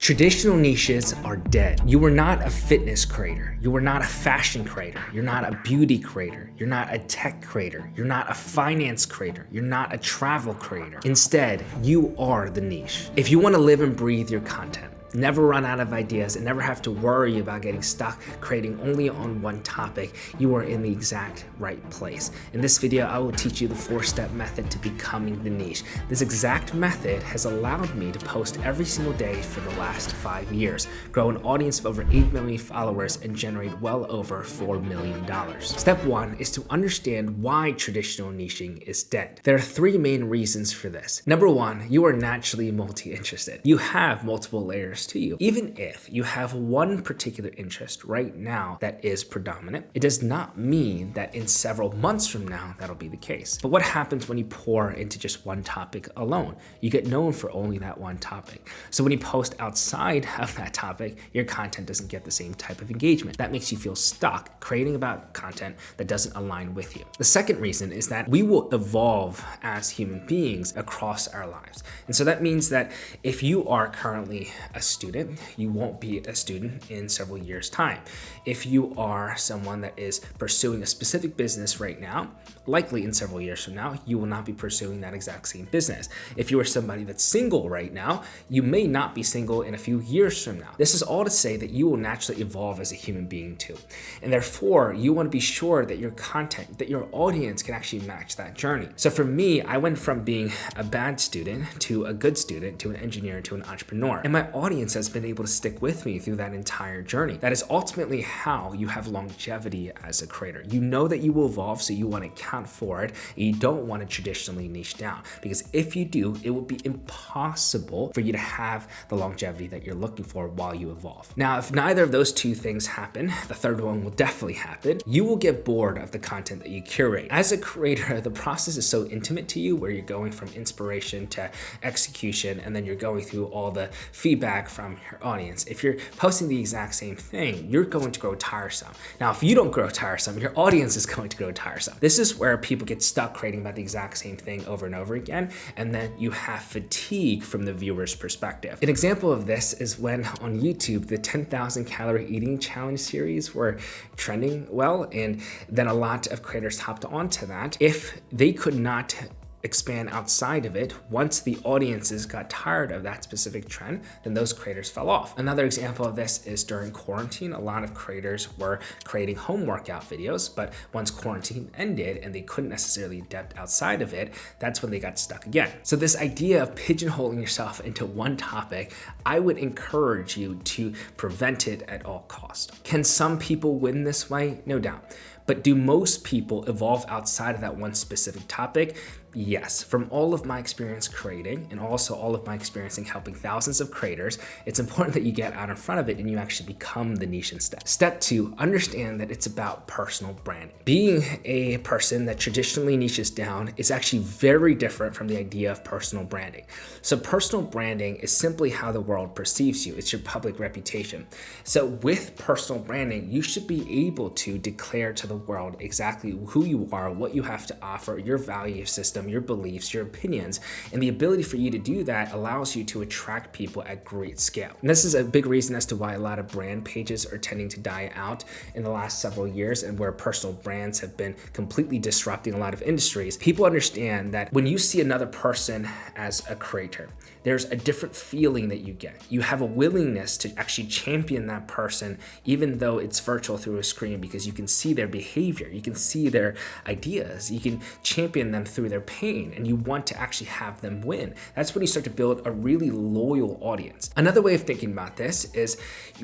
Traditional niches are dead. You are not a fitness creator. You are not a fashion creator. You're not a beauty creator. You're not a tech creator. You're not a finance creator. You're not a travel creator. Instead, you are the niche. If you want to live and breathe your content, never run out of ideas, and never have to worry about getting stuck creating only on one topic, you are in the exact right place. In this video, I will teach you the 4-step method to becoming the niche. This exact method has allowed me to post every single day for the last 5 years, grow an audience of over 8 million followers, and generate well over $4 million. Step 1 is to understand why traditional niching is dead. There are 3 main reasons for this. Number 1, you are naturally multi-interested. You have multiple layers to you. Even if you have one particular interest right now that is predominant, it does not mean that in several months from now that'll be the case. But what happens when you pour into just one topic alone? You get known for only that one topic. So when you post outside of that topic, your content doesn't get the same type of engagement. That makes you feel stuck creating about content that doesn't align with you. The second reason is that we will evolve as human beings across our lives. And so that means that if you are currently a student, you won't be a student in several years' time. If you are someone that is pursuing a specific business right now, likely in several years from now, you will not be pursuing that exact same business. If you are somebody that's single right now, you may not be single in a few years from now. This is all to say that you will naturally evolve as a human being too. And therefore, you want to be sure that your content, that your audience can actually match that journey. So for me, I went from being a bad student to a good student to an engineer to an entrepreneur. And my audience has been able to stick with me through that entire journey. That is ultimately how you have longevity as a creator. You know that you will evolve, so you want to account for it. And you don't want to traditionally niche down, because if you do, it will be impossible for you to have the longevity that you're looking for while you evolve. Now, if neither of those 2 things happen, the third one will definitely happen. You will get bored of the content that you curate. As a creator, the process is so intimate to you, where you're going from inspiration to execution, and then you're going through all the feedback from your audience. If you're posting the exact same thing, you're going to grow tiresome. Now, if you don't grow tiresome, your audience is going to grow tiresome. This is where people get stuck creating about the exact same thing over and over again, and then you have fatigue from the viewer's perspective. An example of this is when on YouTube, the 10,000 calorie eating challenge series were trending well, and then a lot of creators hopped onto that. If they could not expand outside of it, once the audiences got tired of that specific trend, then those creators fell off. Another example of this is during quarantine. A lot of creators were creating home workout videos, but once quarantine ended and they couldn't necessarily adapt outside of it, that's when they got stuck again. So this idea of pigeonholing yourself into one topic, I would encourage you to prevent it at all costs. Can some people win this way? No doubt. But do most people evolve outside of that one specific topic? Yes. From all of my experience creating, and also all of my experience in helping thousands of creators, it's important that you get out in front of it and you actually become the niche instead. Step 2, understand that it's about personal branding. Being a person that traditionally niches down is actually very different from the idea of personal branding. So personal branding is simply how the world perceives you. It's your public reputation. So with personal branding, you should be able to declare to the world exactly who you are, what you have to offer, your value system, your beliefs, your opinions, and the ability for you to do that allows you to attract people at great scale. And this is a big reason as to why a lot of brand pages are tending to die out in the last several years, and where personal brands have been completely disrupting a lot of industries. People understand that when you see another person as a creator, there's a different feeling that you get. You have a willingness to actually champion that person, even though it's virtual through a screen, because you can see their behavior, you can see their ideas, you can champion them through their pain, and you want to actually have them win. That's when you start to build a really loyal audience. Another way of thinking about this is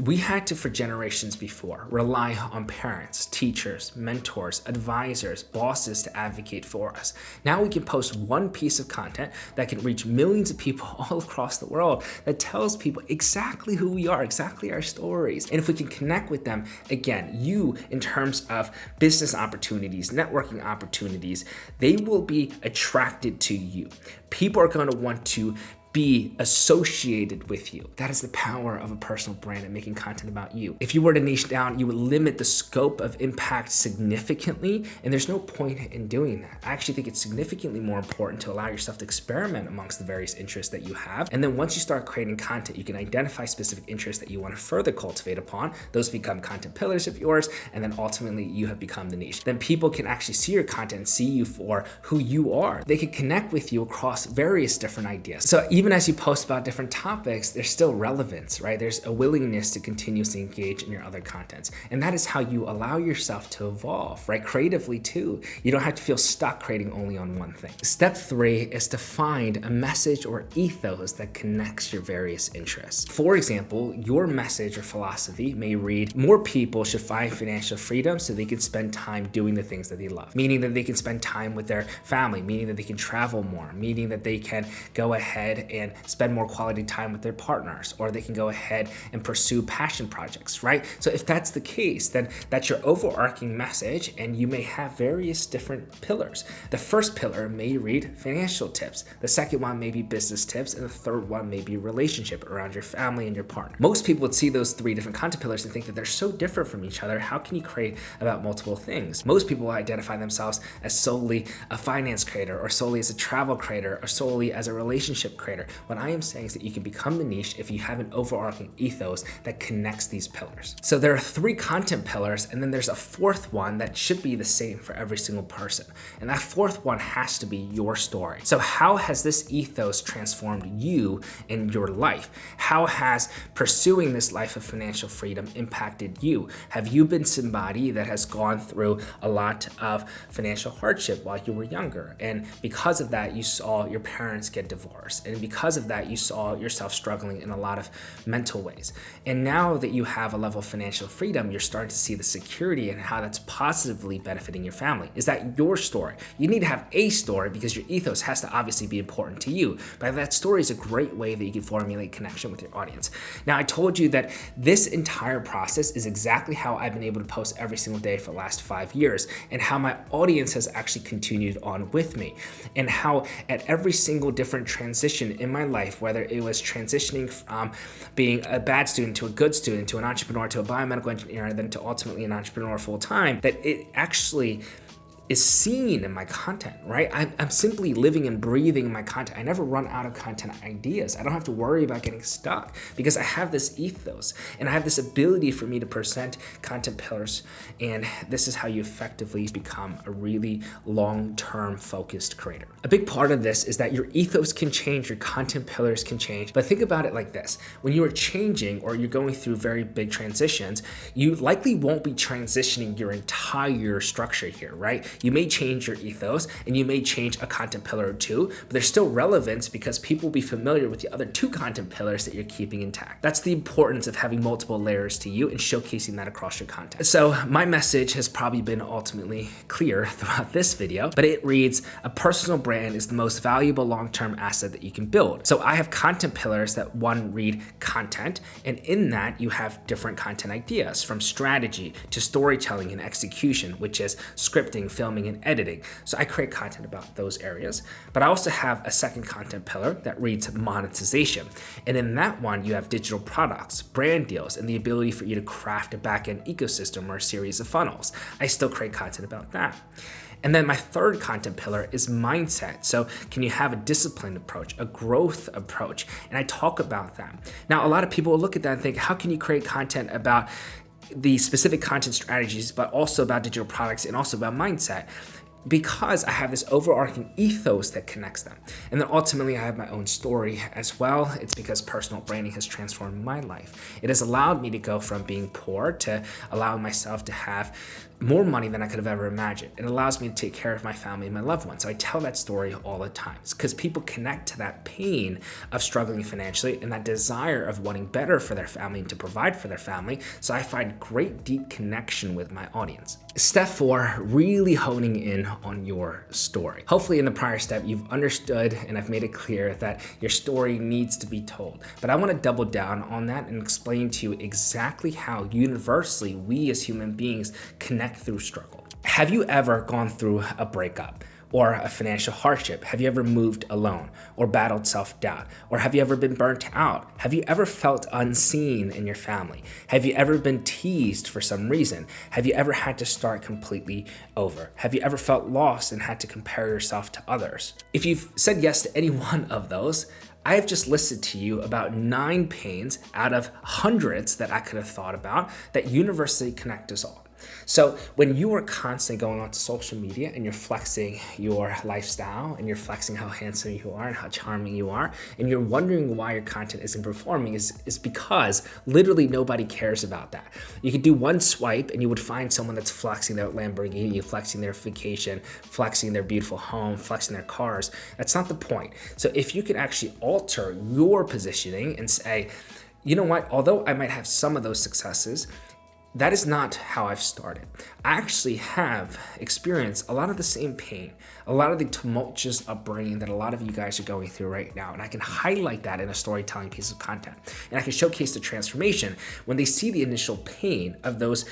we had to, for generations before, rely on parents, teachers, mentors, advisors, bosses to advocate for us. Now we can post one piece of content that can reach millions of people all across the world that tells people exactly who we are, exactly our stories. And if we can connect with them, again, you, in terms of business opportunities, networking opportunities, they will be attracted to you. People are going to want to be associated with you. That is the power of a personal brand and making content about you. If you were to niche down, you would limit the scope of impact significantly, and there's no point in doing that. I actually think it's significantly more important to allow yourself to experiment amongst the various interests that you have. And then once you start creating content, you can identify specific interests that you want to further cultivate upon. Those become content pillars of yours, and then ultimately you have become the niche. Then people can actually see your content and see you for who you are. They can connect with you across various different ideas. So even as you post about different topics, there's still relevance, right? There's a willingness to continuously engage in your other contents. And that is how you allow yourself to evolve, right? Creatively too. You don't have to feel stuck creating only on one thing. Step 3 is to find a message or ethos that connects your various interests. For example, your message or philosophy may read, more people should find financial freedom so they can spend time doing the things that they love, meaning that they can spend time with their family, meaning that they can travel more, meaning that they can go ahead and spend more quality time with their partners, or they can go ahead and pursue passion projects, right? So if that's the case, then that's your overarching message, and you may have various different pillars. The first pillar may read financial tips. The second one may be business tips, and the third one may be relationship around your family and your partner. Most people would see those 3 different content pillars and think that they're so different from each other. How can you create about multiple things? Most people identify themselves as solely a finance creator, or solely as a travel creator, or solely as a relationship creator. What I am saying is that you can become the niche if you have an overarching ethos that connects these pillars. So there are 3 content pillars, and then there's a 4th one that should be the same for every single person. And that 4th one has to be your story. So how has this ethos transformed you in your life? How has pursuing this life of financial freedom impacted you? Have you been somebody that has gone through a lot of financial hardship while you were younger, and because of that you saw your parents get divorced, and because of that you saw yourself struggling in a lot of mental ways, and now that you have a level of financial freedom, you're starting to see the security and how that's positively benefiting your family? Is that your story? You need to have a story because your ethos has to obviously be important to you, but that story is a great way that you can formulate connection with your audience. Now, I told you that this entire process is exactly how I've been able to post every single day for the last 5 years, and how my audience has actually continued on with me, and how at every single different transition in my life, whether it was transitioning from being a bad student to a good student to an entrepreneur to a biomedical engineer and then to ultimately an entrepreneur full time, that it actually is seen in my content, right? I'm simply living and breathing my content. I never run out of content ideas. I don't have to worry about getting stuck because I have this ethos and I have this ability for me to present content pillars. And this is how you effectively become a really long-term focused creator. A big part of this is that your ethos can change, your content pillars can change, but think about it like this. When you are changing or you're going through very big transitions, you likely won't be transitioning your entire structure here, right? You may change your ethos and you may change a content pillar or 2, but there's still relevance because people will be familiar with the other 2 content pillars that you're keeping intact. That's the importance of having multiple layers to you and showcasing that across your content. So my message has probably been ultimately clear throughout this video, but it reads, a personal brand is the most valuable long-term asset that you can build. So I have content pillars that read content, and in that you have different content ideas, from strategy to storytelling and execution, which is scripting, filming, and editing. So I create content about those areas, but I also have a second content pillar that reads monetization. And in that one, you have digital products, brand deals, and the ability for you to craft a back-end ecosystem or a series of funnels. I still create content about that. And then my third content pillar is mindset. So can you have a disciplined approach, a growth approach? And I talk about that. Now, a lot of people will look at that and think, how can you create content about the specific content strategies, but also about digital products and also about mindset? Because I have this overarching ethos that connects them. And then ultimately I have my own story as well. It's because personal branding has transformed my life. It has allowed me to go from being poor to allowing myself to have more money than I could have ever imagined. It allows me to take care of my family and my loved ones. So I tell that story all the time because people connect to that pain of struggling financially and that desire of wanting better for their family and to provide for their family. So I find great deep connection with my audience. Step 4, really honing in on your story. Hopefully in the prior step, you've understood and I've made it clear that your story needs to be told. But I want to double down on that and explain to you exactly how universally we as human beings connect through struggle. Have you ever gone through a breakup? or a financial hardship? Have you ever moved alone or battled self-doubt? Or have you ever been burnt out? Have you ever felt unseen in your family? Have you ever been teased for some reason? Have you ever had to start completely over? Have you ever felt lost and had to compare yourself to others? If you've said yes to any one of those, I have just listed to you about 9 pains out of hundreds that I could have thought about that universally connect us all. So when you are constantly going onto social media and you're flexing your lifestyle and you're flexing how handsome you are and how charming you are, and you're wondering why your content isn't performing, is because literally nobody cares about that. You could do one swipe and you would find someone that's flexing their Lamborghini, flexing their vacation, flexing their beautiful home, flexing their cars. That's not the point. So if you can actually alter your positioning and say, you know what, although I might have some of those successes, that is not how I've started. I actually have experienced a lot of the same pain, a lot of the tumultuous upbringing that a lot of you guys are going through right now. And I can highlight that in a storytelling piece of content. And I can showcase the transformation when they see the initial pain of those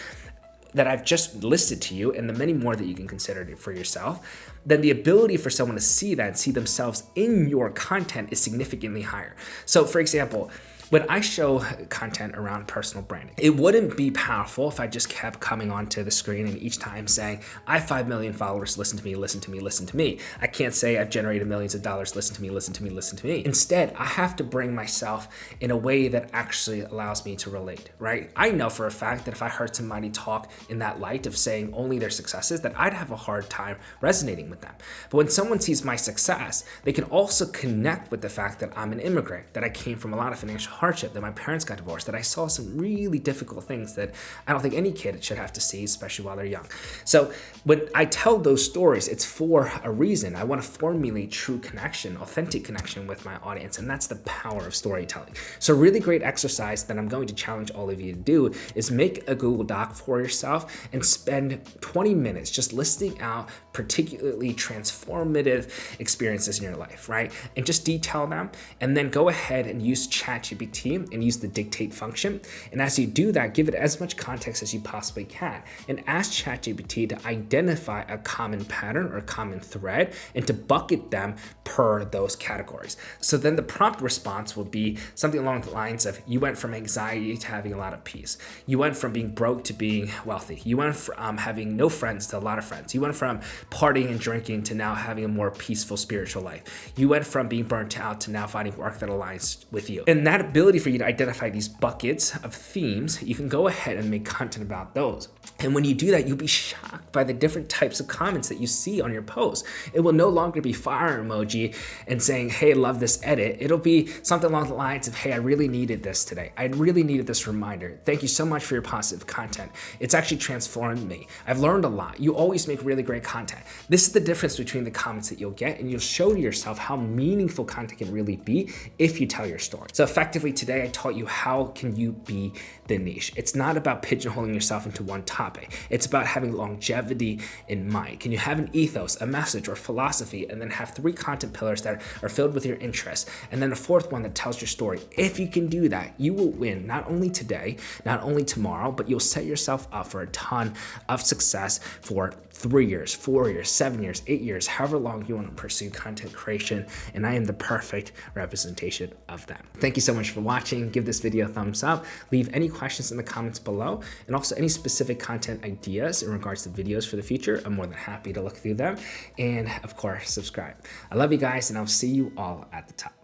that I've just listed to you and the many more that you can consider for yourself. Then the ability for someone to see that and see themselves in your content is significantly higher. So for example, when I show content around personal branding, it wouldn't be powerful if I just kept coming onto the screen and each time saying, I have 5 million followers, listen to me, listen to me, listen to me. I can't say I've generated millions of dollars, listen to me, listen to me, listen to me. Instead, I have to bring myself in a way that actually allows me to relate, right? I know for a fact that if I heard somebody talk in that light of saying only their successes, that I'd have a hard time resonating with them. But when someone sees my success, they can also connect with the fact that I'm an immigrant, that I came from a lot of financial hardship, that my parents got divorced, that I saw some really difficult things that I don't think any kid should have to see, especially while they're young. So when I tell those stories, it's for a reason. I want to formulate true connection, authentic connection with my audience, and that's the power of storytelling. So a really great exercise that I'm going to challenge all of you to do is make a Google Doc for yourself and spend 20 minutes just listing out particularly transformative experiences in your life, right? And just detail them, and then go ahead and use ChatGPT and use the dictate function. And as you do that, give it as much context as you possibly can and ask ChatGPT to identify a common pattern or a common thread and to bucket them per those categories. So then the prompt response will be something along the lines of, you went from anxiety to having a lot of peace. You went from being broke to being wealthy. You went from having no friends to a lot of friends. You went from partying and drinking to now having a more peaceful spiritual life. You went from being burnt out to now finding work that aligns with you. And that ability for you to identify these buckets of themes, you can go ahead and make content about those. And when you do that, you'll be shocked by the different types of comments that you see on your post. It will no longer be fire emoji and saying, hey, love this edit. It'll be something along the lines of, hey, I really needed this today. I really needed this reminder. Thank you so much for your positive content. It's actually transformed me. I've learned a lot. You always make really great content. This is the difference between the comments that you'll get, and you'll show to yourself how meaningful content can really be if you tell your story. So effectively today, I taught you how can you be the niche. It's not about pigeonholing yourself into one topic. It's about having longevity in mind. Can you have an ethos, a message, or philosophy, and then have 3 content pillars that are filled with your interests, and then a 4th one that tells your story? If you can do that, you will win not only today, not only tomorrow, but you'll set yourself up for a ton of success for 3 years, 4 years, 7 years, 8 years, however long you want to pursue content creation, and I am the perfect representation of that. Thank you so much for watching. Give this video a thumbs up. Leave any questions in the comments below, and also any specific content ideas in regards to videos for the future. I'm more than happy to look through them, and of course, subscribe. I love you guys, and I'll see you all at the top.